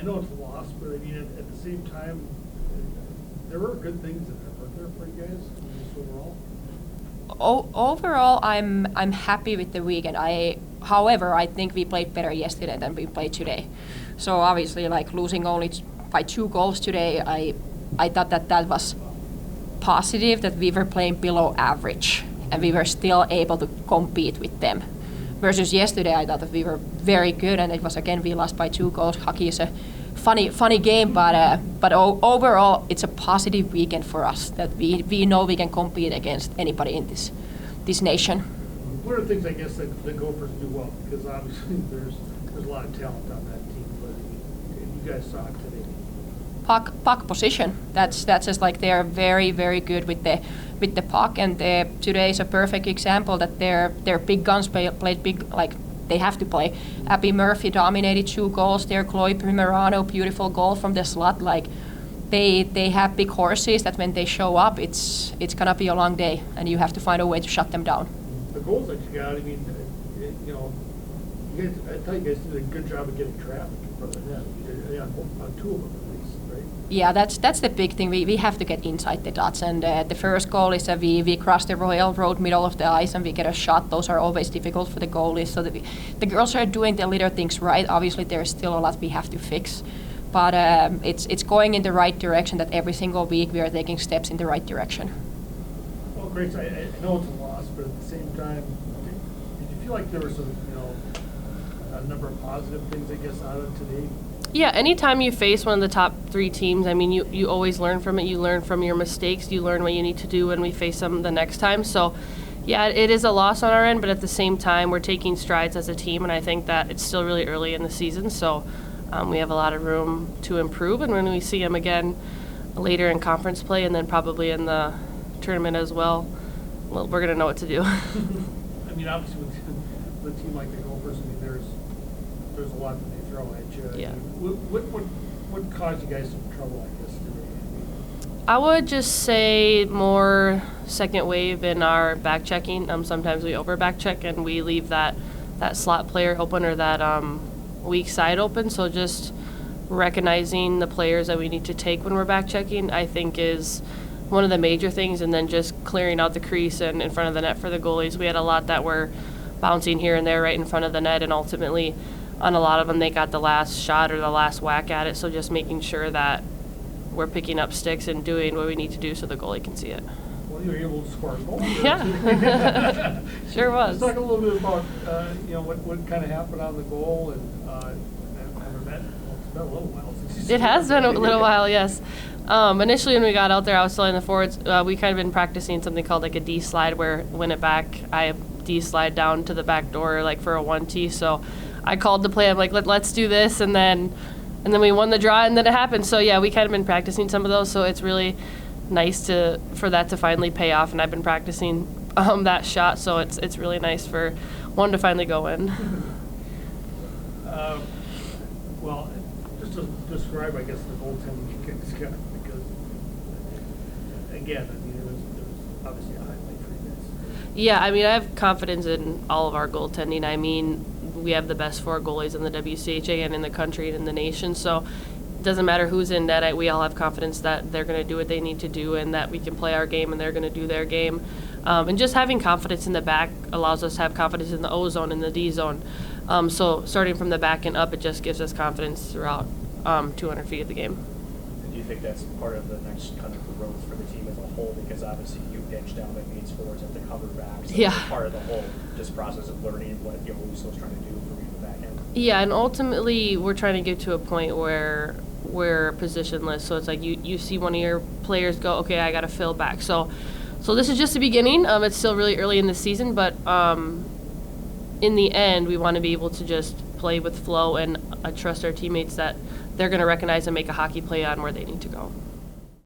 know it's a loss, but I mean, at the same time, there were good things in there, weren't there, for you guys, just overall? Overall, I'm happy with the weekend. However, I think we played better yesterday than we played today. So obviously, like losing only by 2 goals today, I thought that was positive, that we were playing below average and we were still able to compete with them. Versus yesterday, I thought that we were very good, and it was again we lost by 2 goals. Hockey is a funny game, but overall, it's a positive weekend for us that we know we can compete against anybody in this nation. What are the things I guess that the Gophers do well? Because obviously there's a lot of talent on that team, but you guys saw it today. Puck position. That's just like they're very good with the puck, and today is a perfect example that their big guns played big, like they have to play. Abby Murphy dominated 2 goals there. Chloe Primerano, beautiful goal from the slot. Like they have big horses that when they show up, it's gonna be a long day, and you have to find a way to shut them down. The goals that you got, I mean, you know, I thought you guys did a good job of getting traffic in front of the net. Yeah, on 2 of them at least, right? Yeah, that's the big thing. We have to get inside the dots, and the first goal is that we cross the Royal Road middle of the ice and we get a shot. Those are always difficult for the goalies. So the girls are doing the little things right. Obviously, there's still a lot we have to fix, but it's going in the right direction. That every single week we are taking steps in the right direction. Well, great. So I know it's a loss, but at the same time, did you feel like there were some, you know, a number of positive things, I guess, out of today? Yeah, anytime you face one of the top 3 teams, I mean, you always learn from it. You learn from your mistakes. You learn what you need to do when we face them the next time. So, yeah, it is a loss on our end, but at the same time, we're taking strides as a team, and I think that it's still really early in the season. So we have a lot of room to improve, and when we see them again later in conference play and then probably in the tournament as well, we're going to know what to do. I mean, obviously, with a team like the Gophers, I mean, there's a lot that they throw at you. Yeah. I mean, what caused you guys some trouble, I guess, today? I would just say more second wave in our back checking. Sometimes we over back check and we leave that slot player open or that weak side open. So just recognizing the players that we need to take when we're back checking, I think, is one of the major things, and then just clearing out the crease and in front of the net for the goalies. We had a lot that were bouncing here and there right in front of the net, and ultimately on a lot of them they got the last shot or the last whack at it. So just making sure that we're picking up sticks and doing what we need to do so the goalie can see it. Well, you were able to score a goal. Yeah, sure was. Let's talk a little bit about you know, what kind of happened on the goal, and it's been a little while since you It has been a little while, yes. Initially when we got out there, I was telling the forwards, we kind of been practicing something called like a D slide, where when it back, I D slide down to the back door like for a 1T. So I called the play. I'm like, let's do this, and then we won the draw, and then it happened. So yeah, we kind of been practicing some of those. So it's really nice for that to finally pay off, and I've been practicing that shot. So it's really nice for one to finally go in. Well, just to describe, I guess, the goaltending you guys got, because again, I mean, it was obviously a highlight for you guys. Yeah, I mean, I have confidence in all of our goaltending. I mean, we have the best 4 goalies in the WCHA and in the country and in the nation. So it doesn't matter who's in net. We all have confidence that they're going to do what they need to do and that we can play our game and they're going to do their game. And just having confidence in the back allows us to have confidence in the O zone and the D zone. So starting from the back and up, it just gives us confidence throughout 200 feet of the game. And do you think that's part of the next kind of growth for the team as a whole? Because obviously you pitch down that means forwards have to cover back. So yeah. Part of the whole just process of learning what Luso's trying to do for you the back end. Yeah, and ultimately we're trying to get to a point where we're positionless. So it's like you see one of your players go, okay, I got to fill back. So this is just the beginning. It's still really early in the season, but in the end, we want to be able to just play with flow and trust our teammates that they're going to recognize and make a hockey play on where they need to go.